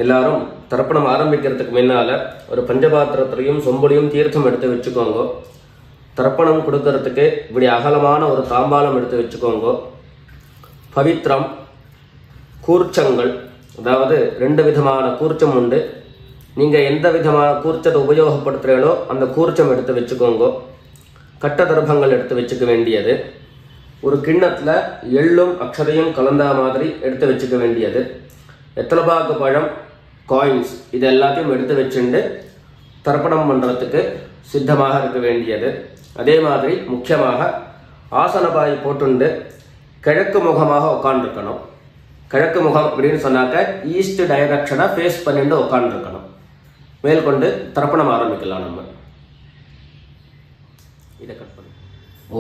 எல்லாரும் தர்ப்பணம் ஆரம்பிக்கிறதுக்கு முன்னால ஒரு பஞ்சபாத்திரத்திலையும் சொம்புலையும் தீர்த்தம் எடுத்து வச்சுக்கோங்க. தர்ப்பணம் கொடுக்கறதுக்கு இப்படி அகலமான ஒரு தாம்பாளம் எடுத்து வச்சுக்கோங்க. பவித்ரம், கூர்ச்சங்கள், அதாவது 2 விதமான கூர்ச்சம் உண்டு. நீங்கள் எந்த விதமான கூர்ச்சத்தை உபயோகப்படுத்துகிறீங்களோ அந்த கூர்ச்சம் எடுத்து வச்சுக்கோங்க. கட்ட தர்ப்பங்கள் எடுத்து வச்சுக்க வேண்டியது. ஒரு கிண்ணத்தில் எள்ளும் அக்ஷதையும் கலந்த மாதிரி எடுத்து வச்சுக்க வேண்டியது. வெத்தலைப்பாக்கு பழம், காயின்ஸ், இது எல்லாத்தையும் எடுத்து வச்சுட்டு தர்ப்பணம் பண்ணுறதுக்கு சித்தமாக இருக்க வேண்டியது. அதே மாதிரி முக்கியமாக ஆசனபாய் போட்டுண்டு கிழக்கு முகமாக உட்காந்துருக்கணும். கிழக்கு முகம் அப்படின்னு சொன்னாக்க ஈஸ்ட் டைரக்ஷனை ஃபேஸ் பண்ணிட்டு உட்காந்துருக்கணும். மேற்கொண்டு தர்ப்பணம் ஆரம்பிக்கலாம். நம்ம இதை கட் பண்ணி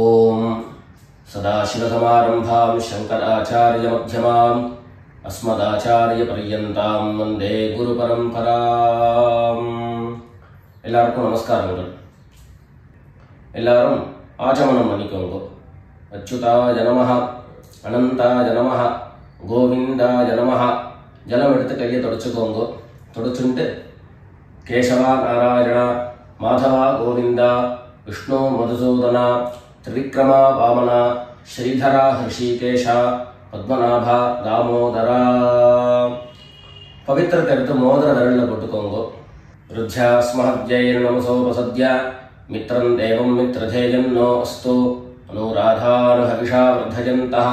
ஓம் சதாசிவசமாரம்பாம் சங்கராச்சாரிய மத்தியமாம் அஸ்மதாச்சாரிய பர்யந்தாம் வந்தே குரு பரம்பராம். எல்லாருக்கும் நமஸ்காரங்கள். எல்லாரும் ஆச்சமனம் பண்ணிக்கோங்க. அச்சுதாய நமஹ, அனந்தாய நமஹ, கோவிந்தாய நமஹ. ஜலம் எடுத்து கையை தொடச்சுக்கோங்க. தொடச்சுட்டு கேசவா நாராயணா, மாதவா கோவிந்தா, விஷ்ணு மதுசூதனா, திரிவிக்ரமா வாமனா, ஸ்ரீதரா ஹிருஷிகேஷா, பத்மநாபா தாமோதரா. பவித்திரத்தை எடுத்து மோதிர விரலில் போட்டுக்கோங்க. ருத்யாஸ்மஹத்யைர் நமசோபசத்ய மித்ரம் தேவம் மித்ரதேயம் நோ அஸ்து அனுராதானுஹவிஷா வர்தயந்தः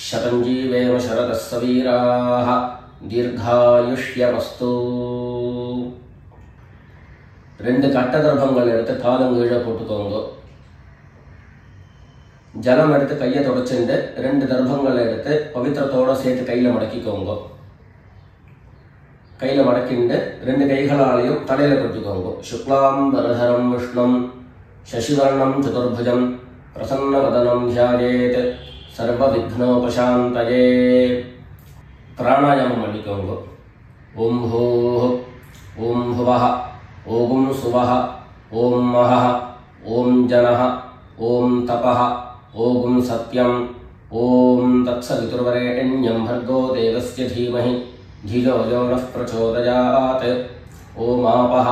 சதஞ்சீவேம சரதः சவீராः தீர்காயுஷ்யமஸ்து. 2 கட்ட தர்ப்பங்கள் எடுத்து காலங்கீழே போட்டுக்கோங்க. ஜலம் எடுத்து கையை தொடச்சுட்டு 2 தர்ப்பங்களை எடுத்து பவித்திரத்தோடு சேர்த்து கையில் மடக்கிக்கோங்க. கையில் மடக்கிண்டு 2 கைகளாலையும் தலையில் கொட்டிக்கோங்க. சுக்லாம் வரதரம் விஷ்ணம் சசிவர்ணம் சதுர்புஜம் பிரசன்னவதனம் தியாயேத் சர்வ விக்னோபசாந்தயே. பிராணாயாமம் பண்ணிக்கோங்க. ஓம் ஹூஹ், ஓம் ஹுவஹ, ஓம் சுவஹ, ஓம் மஹஹ, ஓம் ஜனஹ, ஓம் தபஹ, ஓம் சத்யம், ஓம் தத்சவிதுர்வரேண்யம் भर्गो देवस्य धीमहि धियो यो नः प्रचोदयात्. ஓம் ஆபஹ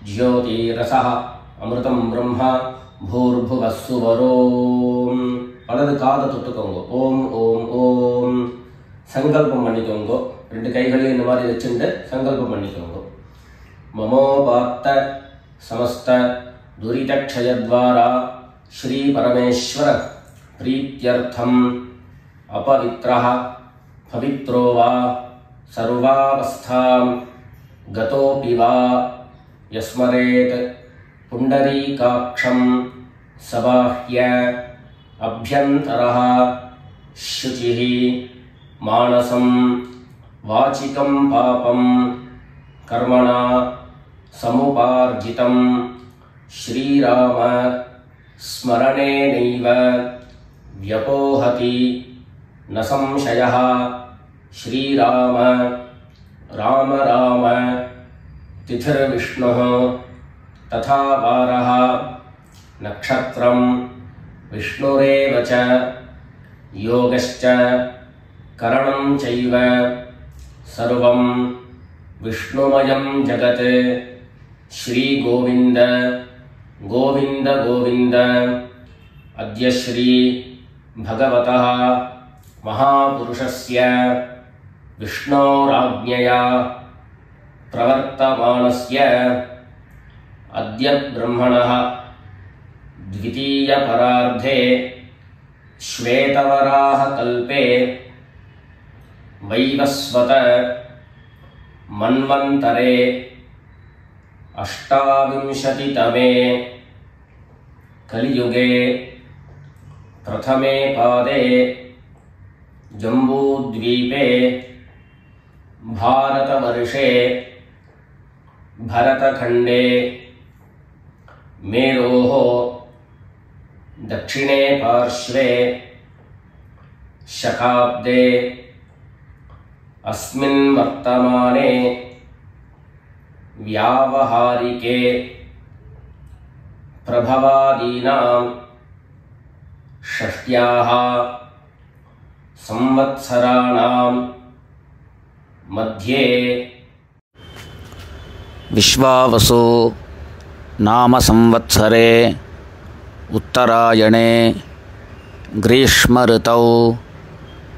ஜ்யோதிரசஹ அமிர்தம் பிரம்மா பூர்புவः சுவரோம். வலது காதை தொட்டுக்கோங்க. ஓம் ஓம் ஓம். சங்கல்பம் பண்ணிக்கோங்க. 2 கைகளையும் இந்த மாதிரி வச்சுட்டு சங்கல்பம் பண்ணிக்கோங்க. மமோபாத்த சமஸ்த துரிதக்ஷயத்வாரா ஸ்ரீ பரமேஸ்வர प्रीत्यर्थम अपवित्रः पवित्रो वा सर्वावस्थां गतोऽपि वा यस्मरेत् पुण्डरीकाक्षं सबाह्य अभ्यन्तरः शुचिः मानसं वाचिकं पापं कर्मणा समुपार्जितं श्रीराम स्मरणेनैव व्यपोहति न संशयः. श्रीराम राम राम तिथिर्विष्णुः तथा वारः नक्षत्रं विष्णुरेव च योगश्च करणं चैव सर्वं विष्णुमयं जगत्. श्री गोविंद गोविंद गोविंद. अद्य श्री भगवतः महापुरुषस्य विष्णोराज्ञया प्रवर्तमानस्य अद्य ब्रह्मणः द्वितीयपरार्धे श्वेतवराहकल्पे वैवस्वत मन्वन्तरे 28तमे कलियुगे प्रथमे पादे जम्बूद्वीपे भारतवर्षे भरतखण्डे मेरोः दक्षिणे पार्श्वे शकाब्दे अस्मिन् वर्तमाने व्यावहारिके प्रभवादीनां षष्ट्याः संवत्सराणां मध्ये विश्वावसु नाम संवत्सरे उत्तरायणे ग्रीष्मऋतौ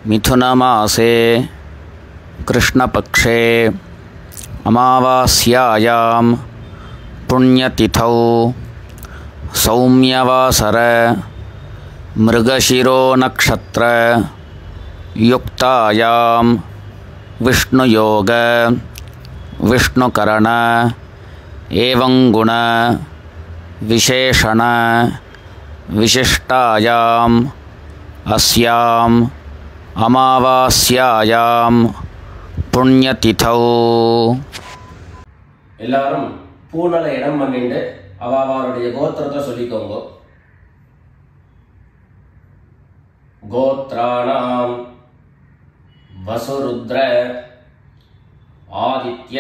मिथुनमासे कृष्णपक्षे अमावास्यायां पुण्यतिथौ सौम्यवासर मृगशिरो नक्षत्र युक्तायां विष्णुयोग विष्णुकरण एवं गुण विशेषण विशिष्टायां अस्यां अमावास्यायां पुण्यतिथौ எல்லாரும் பூனல இடம் பண்ணிட்டு அவளுடைய கோத்திரத்தை சொல்லிக்கோங்க. கோத்ராணாம் வசுருத்ர ஆதித்ய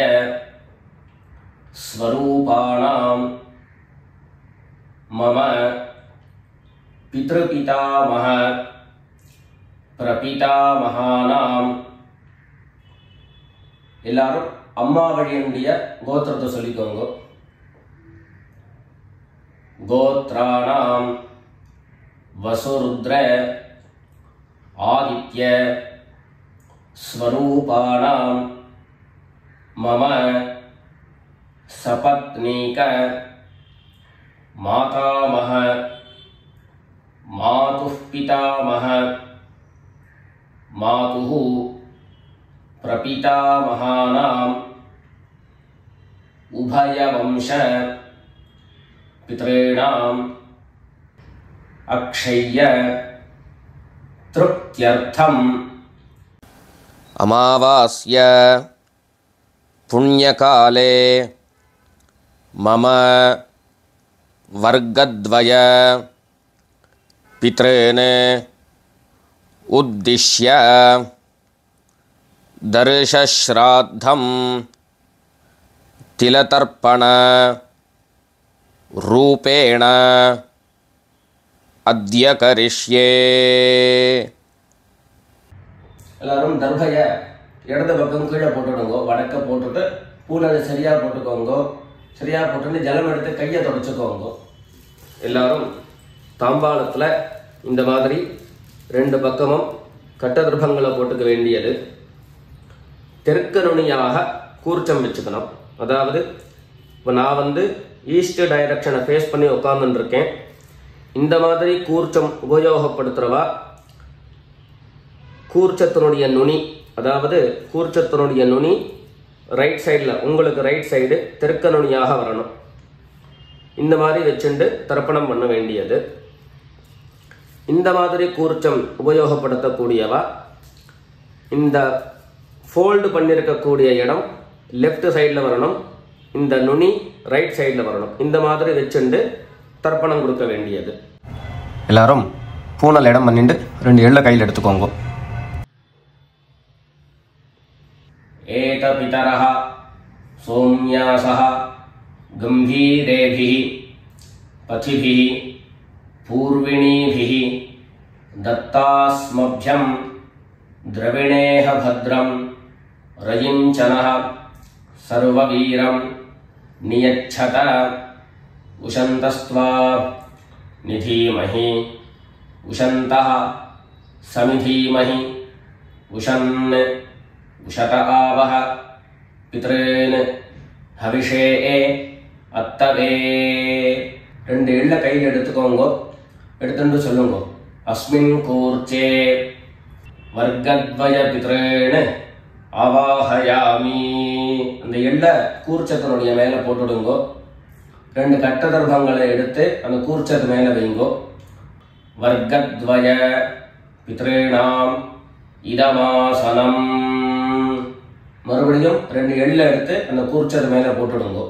ஸ்வரூபாணாம் மம பித்ருபிதாமஹ பிரபிதாமஹானாம். எல்லாரும் அம்மா வழியினுடைய கோத்திரத்தை சொல்லிக்கோங்க. கோத்ராணாம் வசுருத்ர ஆதித்ய ஸ்வரூபாணாம் மம சபத்னீக மாதாமஹ மாதுः பிதாமஹ மாதுः பிரபிதாமஹானாம் உபயவம்ச பித்ரேணாம் அக்ஷய்ய திருப்த்யர்த்தம். अमावास्य पुण्यकाले मम वर्गद्वय पितॄन् उद्दिश्य दर्शश्राद्धं तिलतर्पण रूपेण अद्य करिष्ये. எல்லாரும் தர்பையை இடது பக்கம் கீழே போட்டுடுங்க. வடக்க போட்டுட்டு பூனலை சரியாக போட்டுக்கோங்க. சரியாக போட்டுட்டு ஜலம் எடுத்து கையை தொடச்சிக்கோங்க. எல்லாரும் தாம்பாளத்தில் இந்த மாதிரி 2 பக்கமும் கட்ட தர்பங்களை போட்டுக்க வேண்டியது. தெற்கு நுனியாக கூர்ச்சம் வச்சுக்கணும். அதாவது இப்போ நான் ஈஸ்ட் டைரக்ஷனை ஃபேஸ் பண்ணி உட்காந்துருக்கேன். இந்த மாதிரி கூர்ச்சம் உபயோகப்படுத்துகிறவா கூர்ச்சத்தினுடைய நுனி, அதாவது கூர்ச்சத்தினுடைய நுனி ரைட் சைடில், உங்களுக்கு ரைட் சைடு தெற்கு நுனியாக வரணும். இந்த மாதிரி வச்சுட்டு தர்ப்பணம் பண்ண வேண்டியது. இந்த மாதிரி கூர்ச்சம் உபயோகப்படுத்தக்கூடியவா இந்த ஃபோல்டு பண்ணியிருக்கக்கூடிய இடம் லெஃப்ட் சைடில் வரணும். இந்த நுனி ரைட் சைடில் வரணும். இந்த மாதிரி வச்சுட்டு தர்ப்பணம் கொடுக்க வேண்டியது. எல்லாரும் பூனல் இடம் பண்ணிட்டு 2 எள்ளை கையில் எடுத்துக்கோங்க. ஏத பிதரஹ சோம்யாசஹ கம்பீரேபிஹி பதிபிஹி பூர்விணீபிஹி தத்தாஸ்மப்யம் திரவிணேஹ பத்ரம் ரயிஞ்சனஹ சர்வவீரம் நியச்சத உஷந்தஸ்த்வா நிதீமஹி உஷந்தஹ சமிதீமஹி உஷன் உஷத ஆவஹ பித்ரேன் ஹவிஷே அத்தவே. 2 எள்ளை கையில் எடுத்துக்கோங்க. எடுத்துட்டு சொல்லுங்க. அஸ்மின் கூர்ச்சே வர்க்கத்வய பித்ரேன் ஆவாஹயாமி. அந்த எள்ளை கூர்ச்சத்தினுடைய மேலே போட்டுடுங்கோ. 2 கட்ட தர்பங்களை எடுத்து அந்த கூர்ச்சத்து மேலே வைங்கோ. வர்க்கத்வய பித்ரேணாம் இதமாசனம். மறுபடியும் 2 எள்ளை எடுத்து அந்த கூர்ச்சத்து மேலே போட்டுடுங்கோ.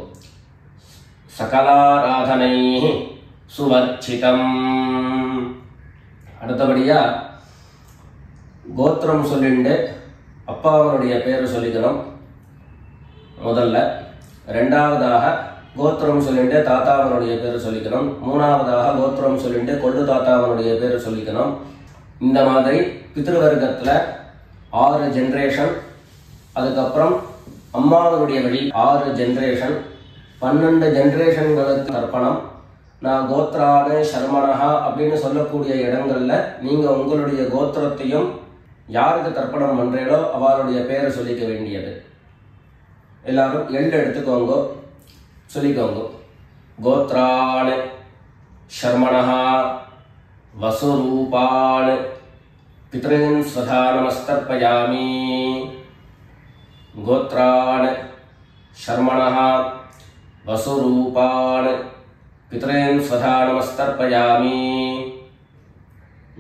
சகலாராதனை சுவர்ச்சிதம். அடுத்தபடியா கோத்திரம் சொல்லிண்டு அப்பாவனுடைய பேர் சொல்லிக்கணும் முதல்ல. 2வதாக கோத்திரம் சொல்லிட்டு தாத்தாவனுடைய பேர் சொல்லிக்கணும். 3வதாக கோத்திரம் சொல்லிட்டு கொள்ளு தாத்தாவனுடைய பேர் சொல்லிக்கணும். இந்த மாதிரி பித்ருவர்க்கத்தில் 6 ஜென்ரேஷன், அதுக்கப்புறம் அம்மாவனுடைய வழி 6 ஜென்ரேஷன், 12 ஜென்ரேஷன்களுக்கு தர்ப்பணம். நான் கோத்ரானு சர்மணஹா அப்படின்னு சொல்லக்கூடிய இடங்கள்ல நீங்க உங்களுடைய கோத்திரத்தையும் யாருக்கு தர்ப்பணம் பண்றீங்களோ அவளுடைய பேரை சொல்லிக்க வேண்டியது. எல்லாரும் எள்ளு எடுத்துக்கோங்க, சொல்லிக்கோங்க. கோத்ரானு சர்மணஹா வசுரூபான் பித்ருன் ஸ்வதா நமஸ்தர்ப்பயாமி. கோத்ரான் சர்மணஹா வசுரூபான் பித்ருன் ஸ்வதா நமஸ்தர்ப்பயாமி.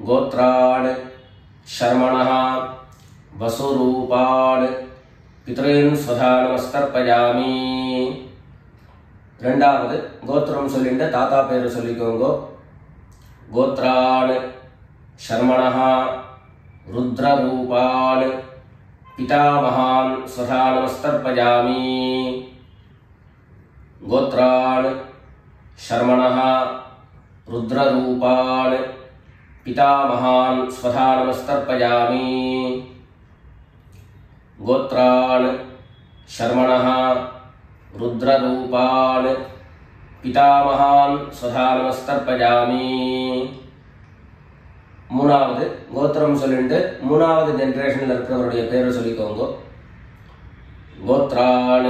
கோத்ரான் சர்மணஹா வசுரூபான் பித்ருன் ஸ்வதா நமஸ்தர்ப்பயாமி. ரெண்டாவது கோத்திரம் சொல்லிட்டு தாத்தா பேரு சொல்லிக்கோங்க. கோத்ரான் சர்மணஹா ருத்ரரூபான் பிதாமகான் ஸ்வதா நமஸ்தர்ப்பயாமி. கோத்ரான் சர்மணஹா ருத்ரரூபான் பிதாமகான் ஸ்வதா நமஸ்தர்ப்பயாமி. கோத்ரான் சர்மணஹா ருத்ரரூபான் பிதாமகான் ஸ்வதா நமஸ்தர்ப்பயாமி. மூணாவது கோத்திரம் சொல்லிட்டு மூணாவது ஜென்ரேஷன்ல இருக்கிறவருடைய பேரை சொல்லிக்கோங்க. கோத்ரான்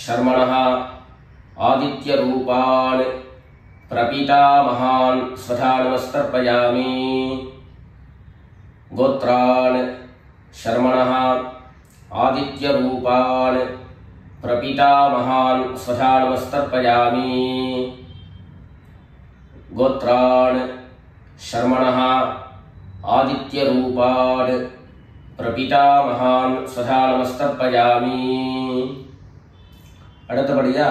சர்மணஹா ஆதித்ய ரூபான் பிரபிதாமகான் ஸ்வதா நமஸ்தர்ப்பயாமி. கோத்ரான் சர்மணஹா ஆதித்ய ரூபான் பிரபிதாமகான் ஸ்வதா நமஸ்தர்ப்பயாமி. கோத்ரான் சர்மணஹா ஆதித்ய ரூபான் பிரபிதாமகான் ஸ்வதா நமஸ்தர்ப்பயாமி. அடுத்தபடியா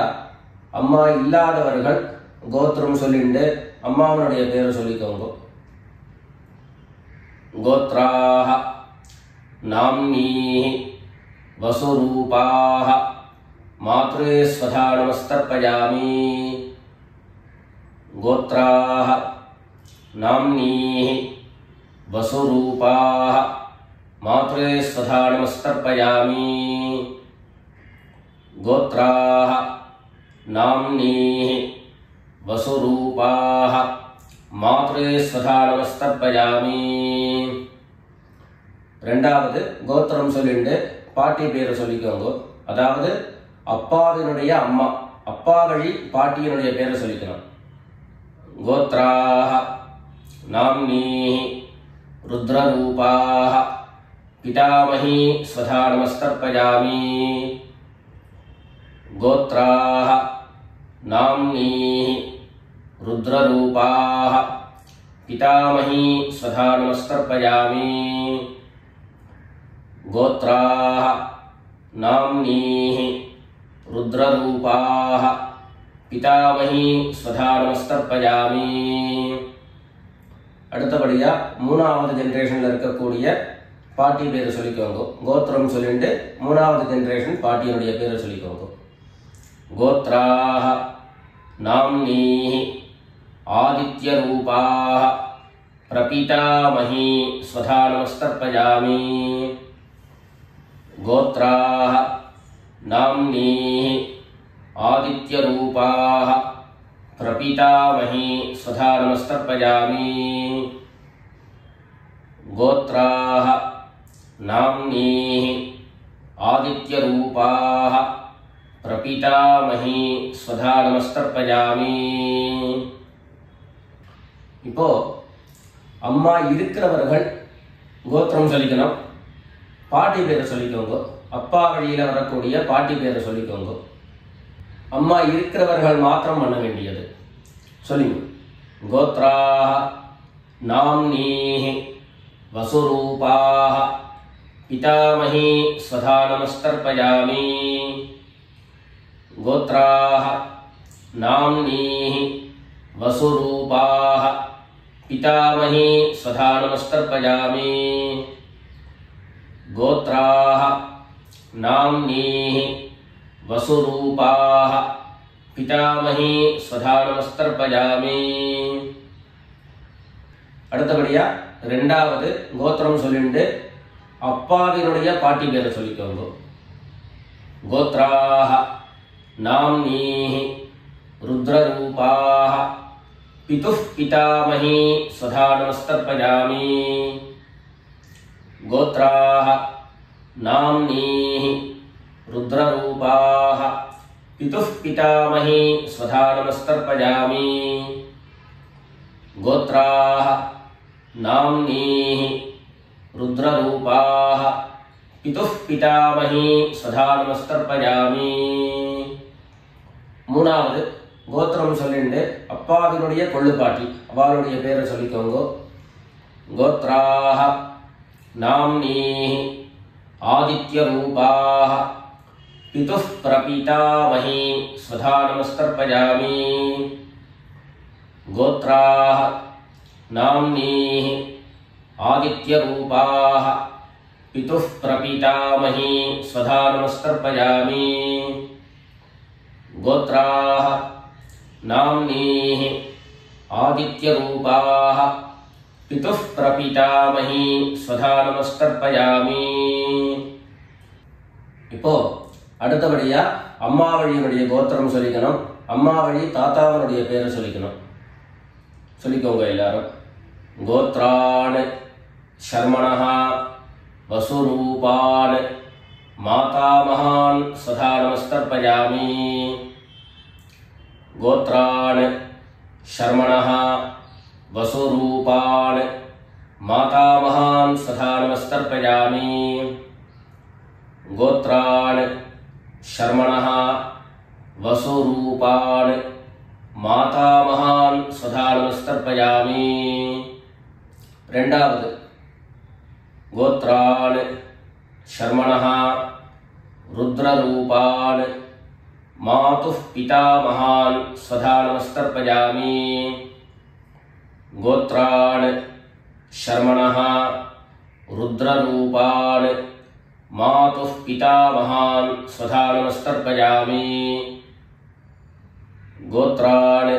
அம்மா இல்லாதவர்கள் கோத்திரம் சொல்லிட்டு அம்மாவனுடைய பேரை சொல்லிக்கோங்க. கோத்ராஹ நாம்னீஹி வசுரூபாஹ மாத்ரே ஸ்வதா நமஸ்தர்ப்பயாமி. கோத்ராஹ நாம்னீஹி வசுரூபாஹ மாத்ரே ஸ்வதா நமஸ்தர்ப்பயாமி. கோத்ராஹ நாம்னீஹி வசுரூபாஹ மாத்ரே ஸ்வதா நமஸ்தர்ப்பயாமி. ரெண்டாவது கோத்திரம் சொல்லிட்டு பாட்டி பேரை சொல்லிக்கோங்க. அதாவது அப்பாவினுடைய அம்மா, அப்பா வழி பாட்டியினுடைய பேரை சொல்லிக்கணும். கோத்ராஹ நாம்னீஹி ருத்ரரூபாஹ பிதாமஹி ஸ்வதா நமஸ்தர்ப்பயாமி. கோத்ராஹ நாம்னீஹி ருத்ரரூபாஹ பிதாமஹி ஸ்வதா நமஸ்தர்ப்பயாமி. கோத்ராஹ நாம்னீஹி ருத்ரரூபாஹ பிதாமஹி ஸ்வதா நமஸ்தர்ப்பயாமி. அடுத்தபடியா மூணாவது ஜென்ரேஷன்ல இருக்கக்கூடிய பாட்டி பேரை சொல்லிக்கோங்க. கோத்திரம் சொல்லிட்டு மூணாவது ஜென்ரேஷன் பாட்டியினுடைய பேரை சொல்லிக்கோங்க. கோத்ராஹ நாம்னீஹி ஆதித்ய ரூபாஹ பிரபிதாமஹி ஸ்வதா நமஸ்தர்ப்பயாமி. கோத்ராஹ நாம்னீஹி ஆதித்ய ரூபாஹ பிரபிதாமஹி ஸ்வதா நமஸ்தர்ப்பயாமி. கோத்ராஹ நாம்னீஹி ஆதித்ய ரூபாஹ பிரபிதாமஹி ஸ்வதா நமஸ்தர்ப்பயாமி. இப்போ அம்மா இருக்கிறவர்கள் கோத்திரம் சொல்லிக்கணும், பாட்டி பேரை சொல்லிக்கோங்க. அப்பா வழியில வரக்கூடிய பாட்டி பேரை சொல்லிக்கோங்க. அம்மா இருக்கிறவர்கள் மாத்திரம் பண்ண வேண்டியது சொல்லுங்க. கோத்ராஹ நாம்னீஹி வசுரூபாஹ பிதாமஹி ஸ்வதா நமஸ்தர்ப்பயாமி. கோத்ராஹ நாம்னீஹி வசுரூபாஹ பிதாமஹி ஸ்வதா நமஸ்தர்ப்பயாமி. கோத்ராஹ நாம்னீஹி வசுரூபாஹ பிதாமஹி ஸ்வதா நமஸ்தர்ப்பயாமி. அடுத்தபடியா ரெண்டாவது கோத்திரம் சொல்லிட்டு அப்பாவினுடைய பாட்டி பேரை சொல்லிக்கோங்க. गोत्राः नाम्नीः रुद्ररूपाः पितुः पितामही स्वधा नमस्तर्पयामि गोत्राः नाम्नीः रुद्ररूपाः पितुः पितामही स्वधा नमस्तर्पयामि गोत्राः नाम्नीः रुद्ररूपाः पितुः पितामही स्वधा नमस्तर्पयामि மூணாவது கோத்திரம் சொல்லிண்டு அப்பாவினுடைய கொள்ளுப்பாட்டி அவளுடைய பேரை சொல்லிக்கோங்க கோத்ராஹ நாம்னீஹ ஆதித்ய ரூபாஹ பிதுः பிரபிதாமஹி ஸ்வதா நமஸ்தர்ப்பயாமி கோத்ராஹ நாம்னீஹ ஆதித்ய ரூபாஹ பிதுः பிரபிதாமஹி ஸ்வதா நமஸ்தர்ப்பயாமி गोत्राः नाम्नीः आदित्यरूपाः पितुः प्रपितामही स्वधा நமஸ்தர்ப்பயாமி இப்போ அடுத்தபடியா அம்மா வழியினுடைய கோத்திரம் சொல்லிக்கணும் அம்மா வழி தாத்தாவனுடைய பேரை சொல்லிக்கணும் சொல்லிக்கோங்க எல்லாரும் கோத்ரான் शर्मणः वसुरूपान् मातामहान् स्वधा नमस्तर्पयामि गोत्रान् शर्मणः वसुरूपान् मातामहान् स्वधा नमस्तर्पयामि गोत्रान् शर्मणः वसुरूपान् मातामहान् स्वधा नमस्तर्पयामि ரெண்டாவது गोत्रान् शर्मणः रुद्ररूपान् मातुः पितामहान् स्वधा नमस्तर्पयामि गोत्रान् शर्मणः रुद्ररूपान् मातुः पितामहान् स्वधा नमस्तर्पयामि गोत्रान्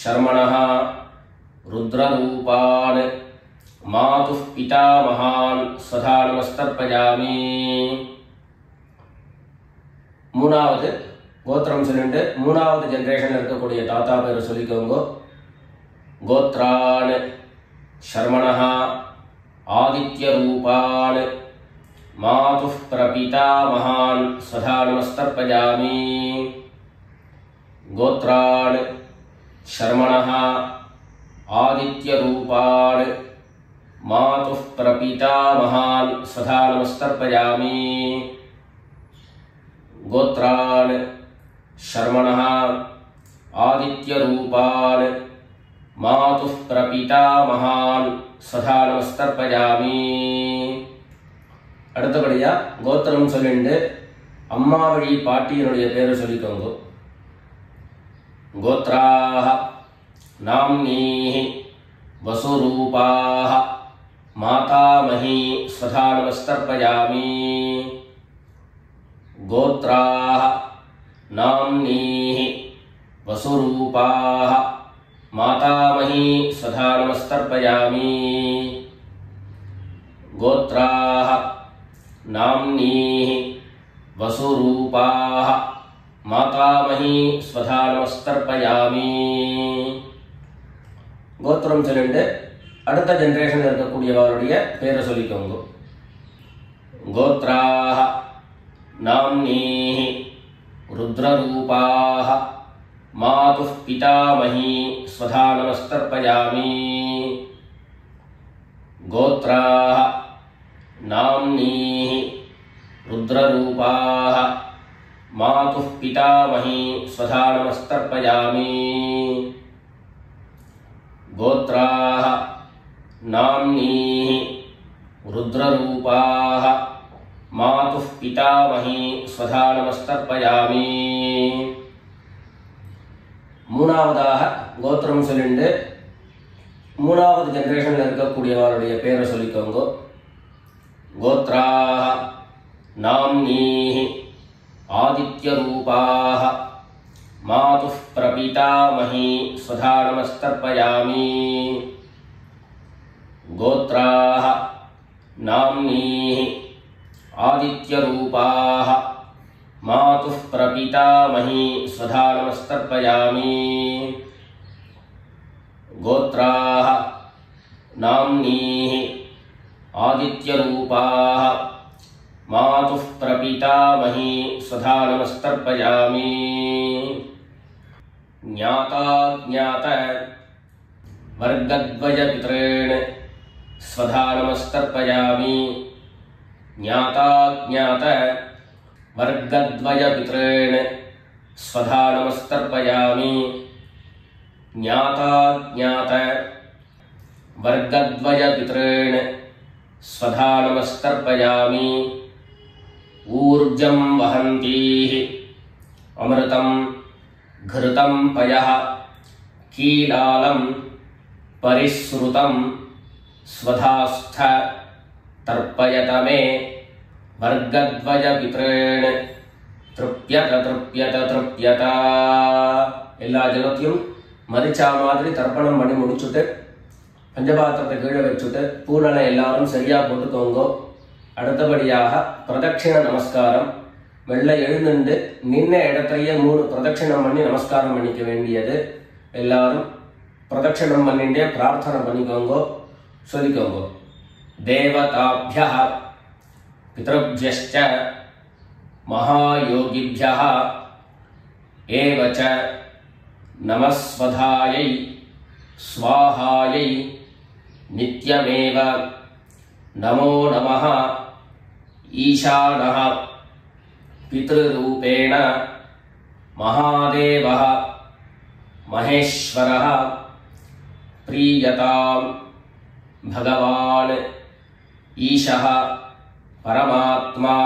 शर्मणः रुद्ररूपान् मातुः पितामहान् स्वधा नमस्तर्पयामि மூணாவது கோத்திரம் சொல்லிட்டு மூணாவது ஜெனரேஷன்ல இருக்கக்கூடிய தாத்தா பேரை சொல்லிக்கோங்க கோத்ரான் शर्मणः आदित्य रूपान् मातुः प्रपितामहान् स्वधा नमस्तर्पयामि गोत्रान् शर्मणः आदित्य रूपान् मातुः प्रपितामहान् स्वधा नमस्तर्पयामि गोत्रान् शर्मणः आदित्य रूपान् मातुः प्रपितामहान् स्वधा नमस्तर्पयामि அடுத்தபடியா கோத்திரம் சொல்லிட்டு அம்மா வழி பாட்டியினுடைய பேரை சொல்லிக்கோங்க கோத்ராஹ நாம்னீஹ वसुरूपाः मातामही स्वधा नमस्तर्पयामि गोत्राः नाम्नीः वसुरूपाः मातामही स्वधा नमस्तर्पयामि गोत्राः नाम्नीः वसुरूपाः मातामही स्वधा नमस्तर्पयामि கோத்திரம் சொல்லிட்டு அடுத்த ஜெனரேஷன்ல இருக்கக்கூடியவருடைய பேரை சொல்லிக்கோங்க கோத்ராஹ நாம்னீஹ रुद्ररूपाः मातुः पितामही स्वधा नमस्तर्पयामि गोत्राः नाम्नीः रुद्ररूपाः मातुः पितामही स्वधा नमस्तर्पयामि गोत्राः नाम्नीः रुद्ररूपाः मातुः पितामही स्वधा नमस्तर्पयामि மூணாவதாக கோத்திரம் சொல்லிட்டு மூணாவது ஜெனரேஷன்ல இருக்கக்கூடியவருடைய பேரை சொல்லிக்கோங்க கோத்ராஹ நாம்னீஹ ஆதித்ய ரூபாஹ मातुः प्रपितामही स्वधा नमस्तर्पयामि गोत्राः नाम्नीः आदित्यरूपाः मातुः प्रपितामही स्वधा नमस्तर्पयामि। गोत्राः नाम्नीः आदित्यरूपाः मातुः प्रपितामही स्वधा नमस्तर्पयामि। ज्ञाता ज्ञात वर्गद्वयपितॄन् स्वधा नमस्तर्पयामि। ज्ञाता ज्ञात वर्गद्वयपितॄन् स्वधा नमस्तर्पयामि। ज्ञाता ज्ञात वर्गद्वयपितॄन् स्वधा नमस्तर्पयामि। ऊर्जं वहन्तीः अमृतं घृतं पयः कीलालं परिसृतं स्वधास्थ तर्पयत मे वर्गद्वयपितॄन् तृप्यत तृप्यत तृप्यत। எல்லா ஜலத்தையும் மரிச்சா மாதிரி தர்ப்பணம் பண்ணி முடிச்சுட்டு பஞ்சபாத்திரத்தை கீழே வச்சுட்டு பூனலை எல்லாரும் சரியா போட்டுக்கோங்க. அடுத்தபடியாக பிரதட்சிண நமஸ்காரம். வெள்ளை எழுந்துண்டு நின்ன இடத்தையே 3 பிரதட்சிணம் பண்ணி நமஸ்காரம் பண்ணிக்க வேண்டியது. எல்லாரும் பிரதட்சிணம் பண்ணிண்டே பிரார்த்தனை பண்ணிக்கோங்க, சொல்லிக்கோங்க. தேவதாभ्यः பித்ருभ्यश्च महायोगिभ्यः एव च नमस्वधायै स्वाहायै नित्यमेव नमो नमः। ईशानः पितृरूपेण महादेवः महेश्वरः प्रीयतां भगवान् ईशः परमात्मा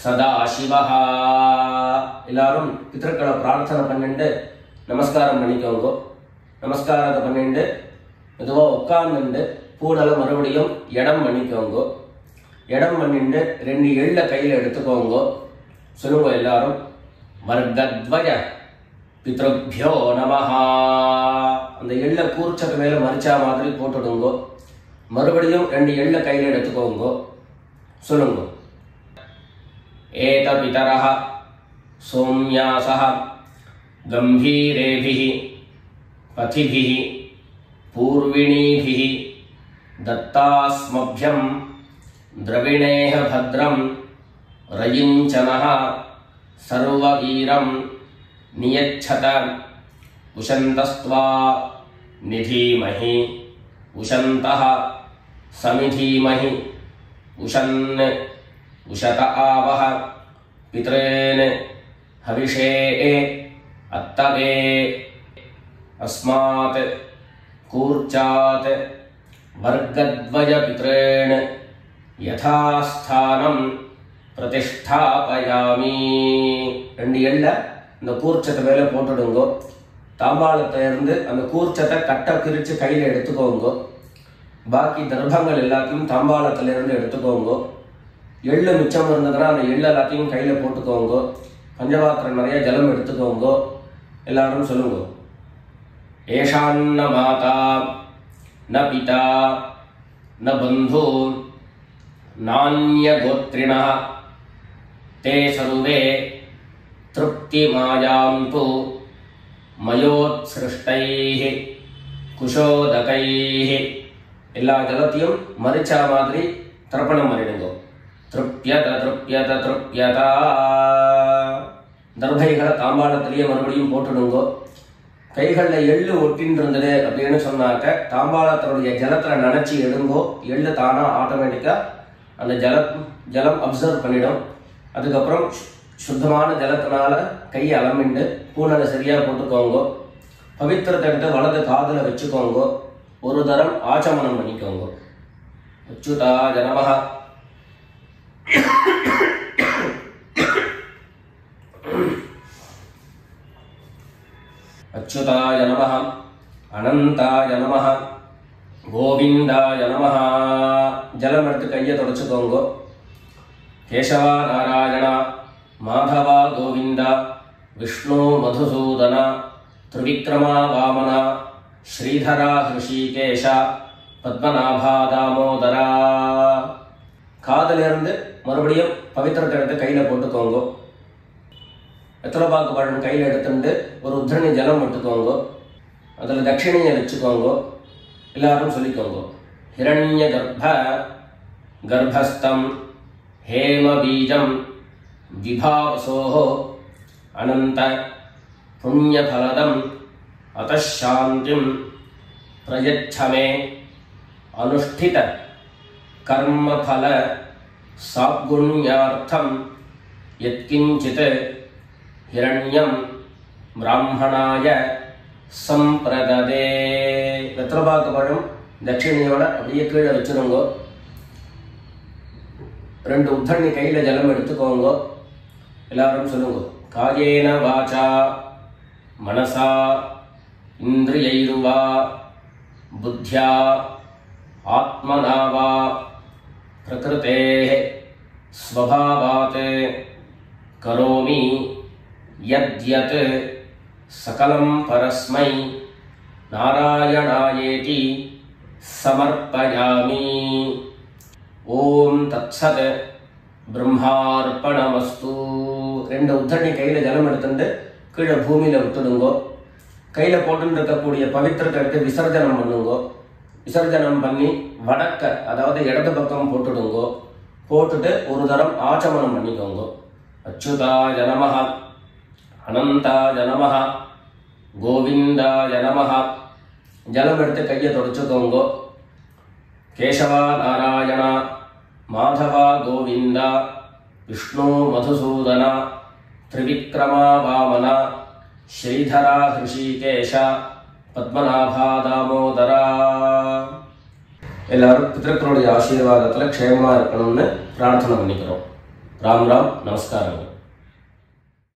सदाशिवः। எல்லாரும் பித்ருக்களை பிரார்த்தனை பண்ணிட்டு நமஸ்காரம் பண்ணிக்கோங்க. நமஸ்காரத்தை பண்ணிட்டு மெதுவாக உட்கார்ந்துட்டு பூனலை மறுபடியும் இடம் பண்ணிக்கோங்க. இடம் பண்ணிட்டு 2 எள்ள கையில் எடுத்துக்கோங்க. சொல்லுங்க எல்லாரும், வர்க்கத்வய பித்ருभ्यो நமஹ. அந்த எள்ள கூர்ச்சத்து மேல மரிச்சா மாதிரி போட்டுடுங்க. மறுபடியும் 2 எள்ள கையில் எடுத்துக்கோங்க. சொல்லுங்க, ஏத பிதரஹ சோம்யாசஹ கம்பீரேபிஹ பதிபிஹ பூர்விணீபிஹ दत्तास्मभ्यं द्रविणेह भद्रं रयिञ्चनः सर्ववीरं नियच्छत उशन्तस्त्वा निधीमहि उशन्तः समिधीमहि उशन् उशत आवह पितॄन् हविषे अत्तवे अस्मात् कूर्चात् वर्गद्वयपितॄन् यथास्थानं प्रतिष्ठापयामि. 2 எள்ள இந்த கூர்ச்சத்தை மேல போட்டுடுங்க. தாம்பாளத்தை இருந்து அந்த கூர்ச்சத்தை கட்ட பிரிச்சு கையில எடுத்துக்கோங்க. பாக்கி தர்ப்பங்கள் எல்லாத்தையும் தாம்பாளத்துல இருந்து எடுத்துக்கோங்க. எள்ளு மிச்சம் இருந்ததுன்னா அந்த எள்ளு எல்லாத்தையும் கையில போட்டுக்கோங்க. பஞ்சபாத்திரம் நிறைய ஜலம் எடுத்துக்கோங்க. எல்லாரும் சொல்லுங்க, ஏஷான்ன மாதா न पिता न बंधु नान्य गोत्रिणः ते सर्वे तृप्तिमायान्तु मयोत्सृष्टैः कुशोदकैः. எல்லா ஜலத்தையும் மரிச்சா மாதிரி தர்ப்பணம் பண்ணிடுங்க. திருப்யத திருப்யத திருப்யதா. தர்பைகளை தாம்பாளத்திலேயே மறுபடியும் போட்டுடுங்க. கைகளில் எள்ளு ஒட்டின்னு இருந்தது அப்படின்னு சொன்னாக்க தாம்பாளத்தினுடைய ஜலத்தில் நினைச்சி எடுங்கோ. எள்ளு தானா ஆட்டோமேட்டிக்கா அந்த ஜலம் அப்சர்வ் பண்ணிடும். அதுக்கப்புறம் சுத்தமான ஜலத்தினால கையை அலமிண்டு பூனலை சரியா போட்டுக்கோங்க. பவித்திரத்தை எடுத்து வலது காதுல வச்சுக்கோங்க. ஒரு தரம் ஆச்சமனம் பண்ணிக்கோங்க. அச்சுதாய நமஹ. अच्युताय नमः अनंताय नमः गोविंदाय नमः. जलम எடுத்து கையை தொடச்சுக்கோங்க. கேசவா நாராயண மாதவா கோவிந்த விஷ்ணு மதுசூதன त्रिविक्रमा वामना श्रीधरा ऋषिकेश पद्मनाभा दामोदरा. காதிலிருந்து மறுபடியும் பவித்திரத்தை எடுத்து கையில போட்டுக்கோங்க. வெத்தலைப்பாக்கு பழம் கையில் எடுத்துட்டு ஒரு உத்தரணி ஜலம் விட்டுக்கோங்க. அதில் தட்சிணையை வச்சுக்கோங்க. எல்லாரும் சொல்லிக்கோங்க. ஹிரண்ய கர்ப்பஸ்தம் ஹேம பீஜம் விபாவசோஹோ அனந்த புண்ணியபலதம் அதசாந்திம் பிரயச்சமே அனுஷ்டித கர்மபல சாப்குண்யார்த்தம் யத்கிஞ்சித் ஹிரண்யம் பிராமணாய சம்பிரததே. வெத்தலைப்பாக்கு பழம் தட்சிணையோட அப்படியே கீழே வச்சுருங்க. 2 உத்தரணி கையில் ஜலம் எடுத்துக்கோங்க. எல்லாரும் சொல்லுங்க. காயேன வாசா மனசா இந்திரியைர்வா புத்தியா ஆத்மனா வா பிரகிருதேஹ ஸ்வபாவாத் கரோமி யத்யத் சகலம் பரஸ்மை நாராயணாயேதி சமர்ப்பயாமி. ஓம் தத்சத் பிரம்மார்ப்பணமஸ்து. 2 உத்தரணி கையில் ஜலம் எடுத்துட்டு கீழே பூமியில் விட்டுடுங்கோ. கையில் போட்டுன்னு இருக்கக்கூடிய பவித்திரத்தை எடுத்து விசர்ஜனம் பண்ணுங்கோ. விசர்ஜனம் பண்ணி வடக்க, அதாவது இடது பக்கம் போட்டுடுங்கோ. போட்டுட்டு ஒரு தரம் ஆச்சமனம் பண்ணிக்கோங்க. அச்சுதாய நமஹ, அனந்தாய நமஹ, கோவிந்தாய நமஹ. ஜலம் எடுத்து கையை தொடச்சுக்கோங்க. கேசவா நாராயணா, மாதவா கோவிந்தா, விஷ்ணு மதுசூதனா, திரிவிக்ரமா வாமனா, ஸ்ரீதரா ஹிருஷிகேஷ, பத்மநாபா தாமோதரா. எல்லாரும் பித்ருக்களுடைய ஆசீர்வாதத்தில் க்ஷேமமாக இருக்கணும்னு பிரார்த்தனை பண்ணிக்கிறோம். ராம் ராம், நமஸ்காரங்கள்.